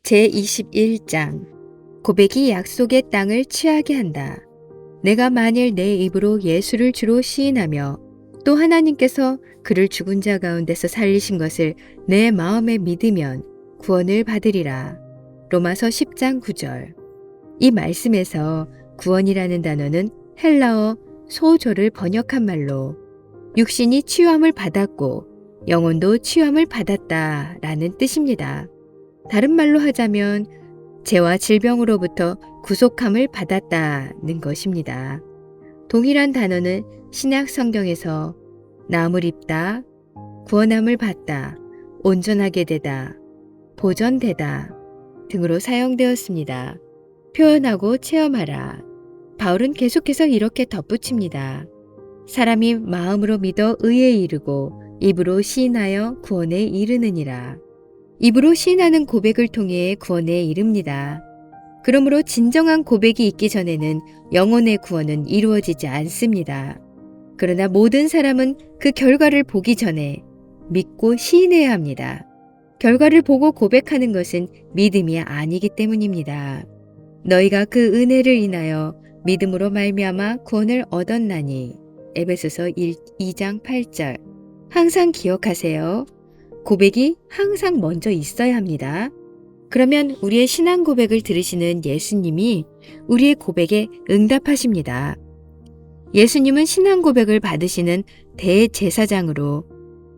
제21장 고백이 약속의 땅을 취하게 한다. 내가 만일 내 입으로 예수를 주로 시인하며 또 하나님께서 그를 죽은 자 가운데서 살리신 것을 내 마음에 믿으면 구원을 받으리라. 로마서 10장 9절. 이 말씀에서 구원이라는 단어는 헬라어 소조를 번역한 말로 육신이 치유함을 받았고 영혼도 치유함을 받았다 라는 뜻입니다. 다른 말로 하자면 죄와 질병으로부터 구속함을 받았다는 것입니다. 동일한 단어는 신약 성경에서 나음을 입다, 구원함을 받다, 온전하게 되다, 보전되다 등으로 사용되었습니다. 표현하고 체험하라. 바울은 계속해서 이렇게 덧붙입니다. 사람이 마음으로 믿어 의에 이르고 입으로 시인하여 구원에 이르느니라. 입으로 시인하는 고백을 통해 구원에 이릅니다. 그러므로 진정한 고백이 있기 전에는 영혼의 구원은 이루어지지 않습니다. 그러나 모든 사람은 그 결과를 보기 전에 믿고 시인해야 합니다. 결과를 보고 고백하는 것은 믿음이 아니기 때문입니다. 너희가 그 은혜를 인하여 믿음으로 말미암아 구원을 얻었나니. 에베소서 2장 8절. 항상 기억하세요. 고백이 항상 먼저 있어야 합니다. 그러면 우리의 신앙 고백을 들으시는 예수님이 우리의 고백에 응답하십니다. 예수님은 신앙 고백을 받으시는 대제사장으로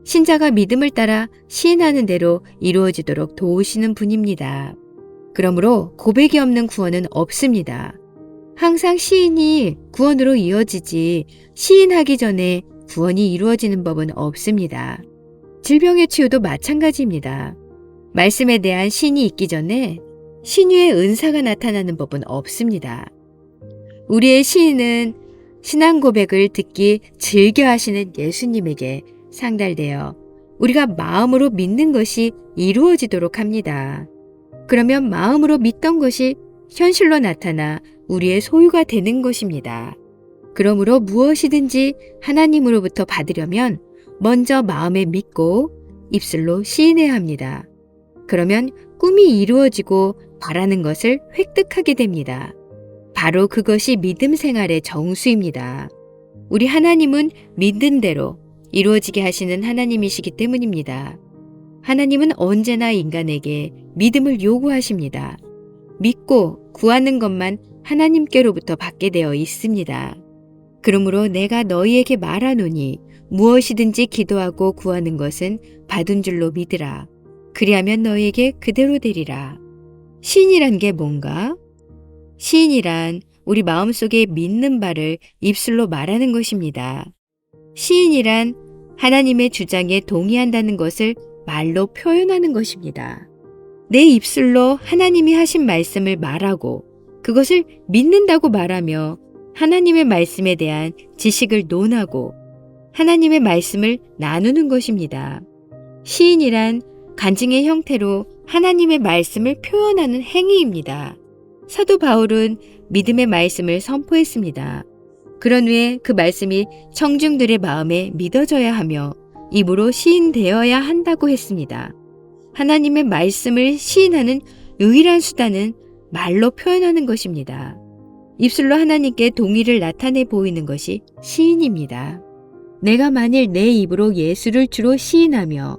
신자가 믿음을 따라 시인하는 대로 이루어지도록 도우시는 분입니다. 그러므로 고백이 없는 구원은 없습니다. 항상 시인이 구원으로 이어지지 시인하기 전에 구원이 이루어지는 법은 없습니다. 질병의 치유도 마찬가지입니다. 말씀에 대한 신이 있기 전에 신유의 은사가 나타나는 법은 없습니다. 우리의 시인은 신앙 고백을 듣기 즐겨 하시는 예수님에게 상달되어 우리가 마음으로 믿는 것이 이루어지도록 합니다. 그러면 마음으로 믿던 것이 현실로 나타나 우리의 소유가 되는 것입니다. 그러므로 무엇이든지 하나님으로부터 받으려면 먼저 마음에 믿고 입술로 시인해야 합니다. 그러면 꿈이 이루어지고 바라는 것을 획득하게 됩니다. 바로 그것이 믿음 생활의 정수입니다. 우리 하나님은 믿는 대로 이루어지게 하시는 하나님이시기 때문입니다. 하나님은 언제나 인간에게 믿음을 요구하십니다. 믿고 구하는 것만 하나님께로부터 받게 되어 있습니다. 그러므로 내가 너희에게 말하노니 무엇이든지 기도하고 구하는 것은 받은 줄로 믿으라. 그리하면 너희에게 그대로 되리라. 시인이란 게 뭔가? 시인이란 우리 마음속에 믿는 바를 입술로 말하는 것입니다. 시인이란 하나님의 주장에 동의한다는 것을 말로 표현하는 것입니다. 내 입술로 하나님이 하신 말씀을 말하고 그것을 믿는다고 말하며 하나님의 말씀에 대한 지식을 논하고 하나님의 말씀을 나누는 것입니다. 시인이란 간증의 형태로 하나님의 말씀을 표현하는 행위입니다. 사도 바울은 믿음의 말씀을 선포했습니다. 그런 후에 그 말씀이 청중들의 마음에 믿어져야 하며 입으로 시인되어야 한다고 했습니다. 하나님의 말씀을 시인하는 유일한 수단은 말로 표현하는 것입니다. 입술로 하나님께 동의를 나타내 보이는 것이 시인입니다. 내가 만일 내 입으로 예수를 주로 시인하며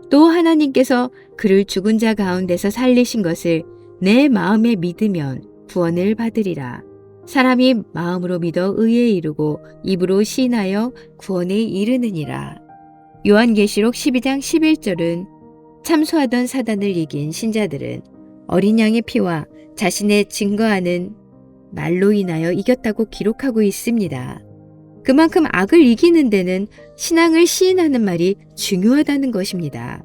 또 하나님께서 그를 죽은 자 가운데서 살리신 것을 내 마음에 믿으면 구원을 받으리라. 사람이 마음으로 믿어 의에 이르고 입으로 시인하여 구원에 이르느니라. 요한계시록 12장 11절은 참소하던 사단을 이긴 신자들은 어린 양의 피와 자신의 증거하는 말로 인하여 이겼다고 기록하고 있습니다. 그만큼 악을 이기는 데는 신앙을 시인하는 말이 중요하다는 것입니다.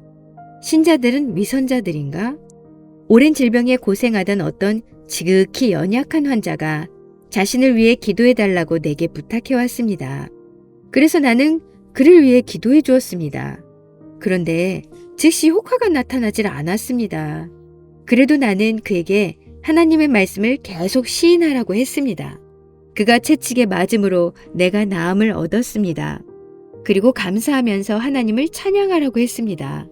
신자들은 위선자들인가? 오랜 질병에 고생하던 어떤 지극히 연약한 환자가 자신을 위해 기도해달라고 내게 부탁해왔습니다. 그래서 나는 그를 위해 기도해 주었습니다. 그런데 즉시 효과가 나타나질 않았습니다. 그래도 나는 그에게 하나님의 말씀을 계속 시인하라고 했습니다. 그가 채찍에 맞음으로 내가 나음을 얻었습니다. 그리고 감사하면서 하나님을 찬양하라고 했습니다.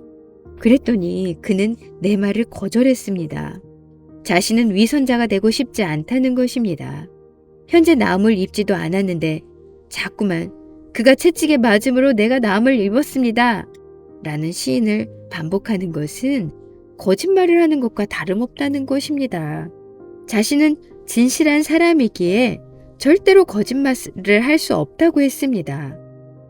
그랬더니 그는 내 말을 거절했습니다. 자신은 위선자가 되고 싶지 않다는 것입니다. 현재 나음을 입지도 않았는데 자꾸만 그가 채찍에 맞음으로 내가 나음을 입었습니다. 라는 시인을 반복하는 것은 거짓말을 하는 것과 다름없다는 것입니다. 자신은 진실한 사람이기에 절대로 거짓말을 할 수 없다고 했습니다.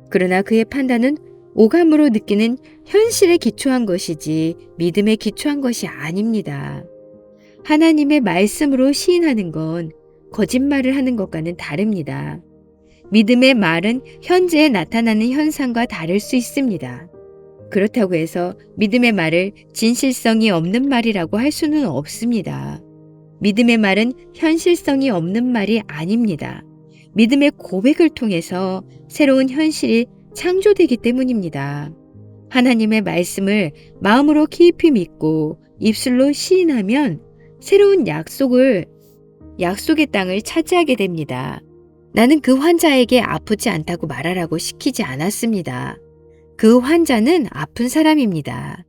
그러나 그의 판단은 오감으로 느끼는 현실에 기초한 것이지 믿음에 기초한 것이 아닙니다. 하나님의 말씀으로 시인하는 건 거짓말을 하는 것과는 다릅니다. 믿음의 말은 현재에 나타나는 현상과 다를 수 있습니다. 그렇다고 해서 믿음의 말을 진실성이 없는 말이라고 할 수는 없습니다. 믿음의 말은 현실성이 없는 말이 아닙니다. 믿음의 고백을 통해서 새로운 현실이 창조되기 때문입니다. 하나님의 말씀을 마음으로 깊이 믿고 입술로 시인하면 새로운 약속의 땅을 차지하게 됩니다. 나는 그 환자에게 아프지 않다고 말하라고 시키지 않았습니다. 그 환자는 아픈 사람입니다.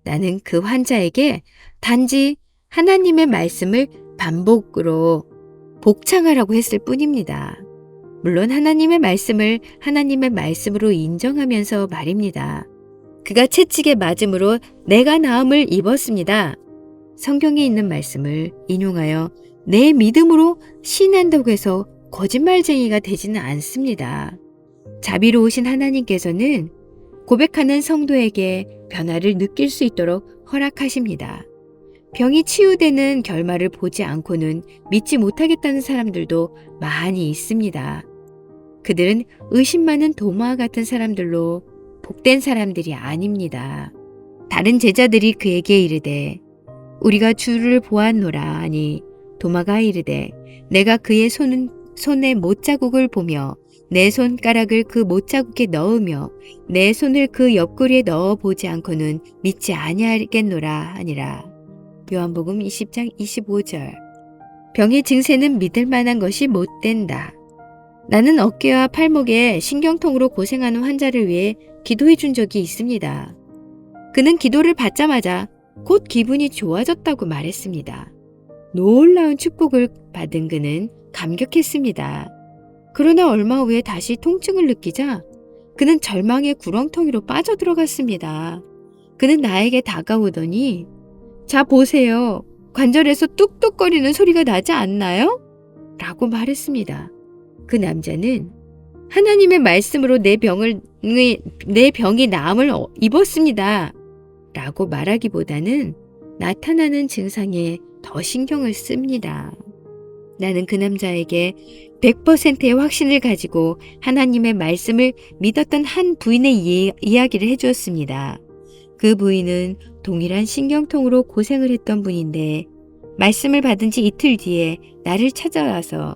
나는 그 환자에게 단지 하나님의 말씀을 반복으로 복창하라고 했을 뿐입니다. 물론 하나님의 말씀을 하나님의 말씀으로 인정하면서 말입니다. 그가 채찍에 맞음으로 내가 나음을 입었습니다. 성경에 있는 말씀을 인용하여 내 믿음으로 시인한다고 해서 거짓말쟁이가 되지는 않습니다. 자비로우신 하나님께서는 고백하는 성도에게 변화를 느낄 수 있도록 허락하십니다. 병이 치유되는 결말을 보지 않고는 믿지 못하겠다는 사람들도 많이 있습니다. 그들은 의심 많은 도마와 같은 사람들로 복된 사람들이 아닙니다. 다른 제자들이 그에게 이르되 우리가 주를 보았노라 하니 도마가 이르되 내가 그의 손에 못자국을 보며 내 손가락을 그 못자국에 넣으며 내 손을 그 옆구리에 넣어 보지 않고는 믿지 아니하겠노라 하니라. 요한복음 20장 25절. 병의 증세는 믿을 만한 것이 못 된다. 나는 어깨와 팔목에 신경통으로 고생하는 환자를 위해 기도해 준 적이 있습니다. 그는 기도를 받자마자 곧 기분이 좋아졌다고 말했습니다. 놀라운 축복을 받은 그는 감격했습니다. 그러나 얼마 후에 다시 통증을 느끼자 그는 절망의 구렁텅이로 빠져들어갔습니다. 그는 나에게 다가오더니 자 보세요. 관절에서 뚝뚝거리는 소리가 나지 않나요? 라고 말했습니다. 그 남자는 하나님의 말씀으로 내 병이 나음을 입었습니다. 라고 말하기보다는 나타나는 증상에 더 신경을 씁니다. 나는 그 남자에게 100%의 확신을 가지고 하나님의 말씀을 믿었던 한 부인의 이야기를 해주었습니다. 그 부인은 동일한 신경통으로 고생을 했던 분인데 말씀을 받은 지 이틀 뒤에 나를 찾아와서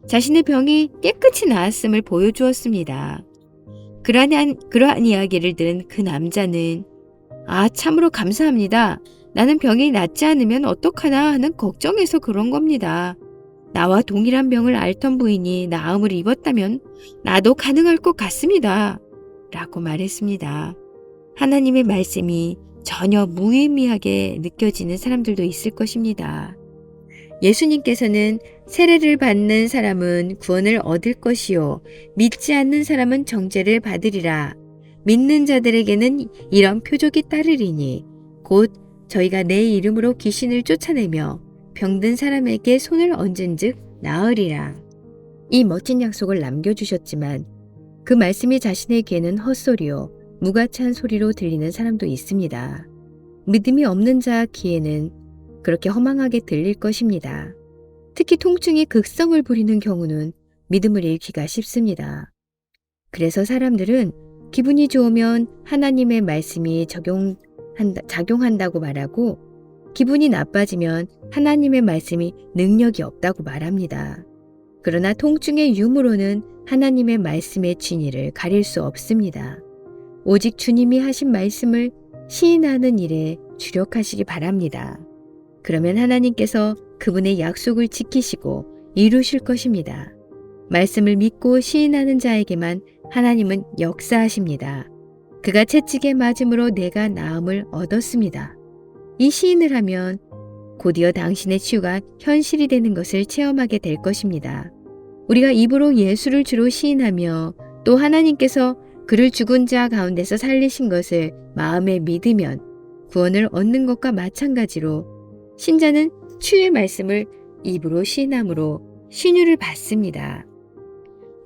자신의 병이 깨끗이 나았음을 보여주었습니다. 그러한 이야기를 들은 그 남자는 참으로 감사합니다. 나는 병이 낫지 않으면 어떡하나 하는 걱정에서 그런 겁니다. 나와 동일한 병을 앓던 부인이 나음을 입었다면 나도 가능할 것 같습니다. 라고 말했습니다. 하나님의 말씀이 전혀 무의미하게 느껴지는 사람들도 있을 것입니다. 예수님께서는 세례를 받는 사람은 구원을 얻을 것이요 믿지 않는 사람은 정죄를 받으리라. 믿는 자들에게는 이런 표적이 따르리니 곧 저희가 내 이름으로 귀신을 쫓아내며 병든 사람에게 손을 얹은즉 나으리라. 이 멋진 약속을 남겨주셨지만 그 말씀이 자신의 귀에는 헛소리요 무가찬 소리로 들리는 사람도 있습니다. 믿음이 없는 자 귀에는 그렇게 허망하게 들릴 것입니다. 특히 통증이 극성을 부리는 경우는 믿음을 잃기가 쉽습니다. 그래서 사람들은 기분이 좋으면 하나님의 말씀이 작용한다고 말하고 기분이 나빠지면 하나님의 말씀이 능력이 없다고 말합니다. 그러나 통증의 유무로는 하나님의 말씀의 진리를 가릴 수 없습니다. 오직 주님이 하신 말씀을 시인하는 일에 주력하시기 바랍니다. 그러면 하나님께서 그분의 약속을 지키시고 이루실 것입니다. 말씀을 믿고 시인하는 자에게만 하나님은 역사하십니다. 그가 채찍에 맞음으로 내가 나음을 얻었습니다. 이 시인을 하면 곧이어 당신의 치유가 현실이 되는 것을 체험하게 될 것입니다. 우리가 입으로 예수를 주로 시인하며 또 하나님께서 그를 죽은 자 가운데서 살리신 것을 마음에 믿으면 구원을 얻는 것과 마찬가지로 신자는 주의 말씀을 입으로 시인함으로 신유를 받습니다.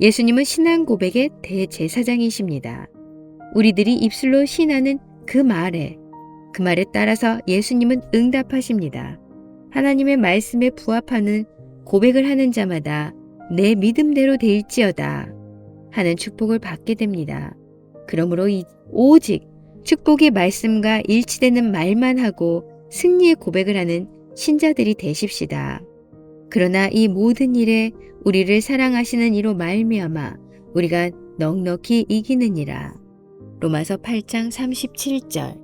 예수님은 신앙 고백의 대제사장이십니다. 우리들이 입술로 시인하는 그 말에 따라서 예수님은 응답하십니다. 하나님의 말씀에 부합하는 고백을 하는 자마다 내 믿음대로 될지어다 하는 축복을 받게 됩니다. 그러므로 오직 축복의 말씀과 일치되는 말만 하고 승리의 고백을 하는 신자들이 되십시다. 그러나 이 모든 일에 우리를 사랑하시는 이로 말미암아 우리가 넉넉히 이기느니라. 로마서 8장 37절.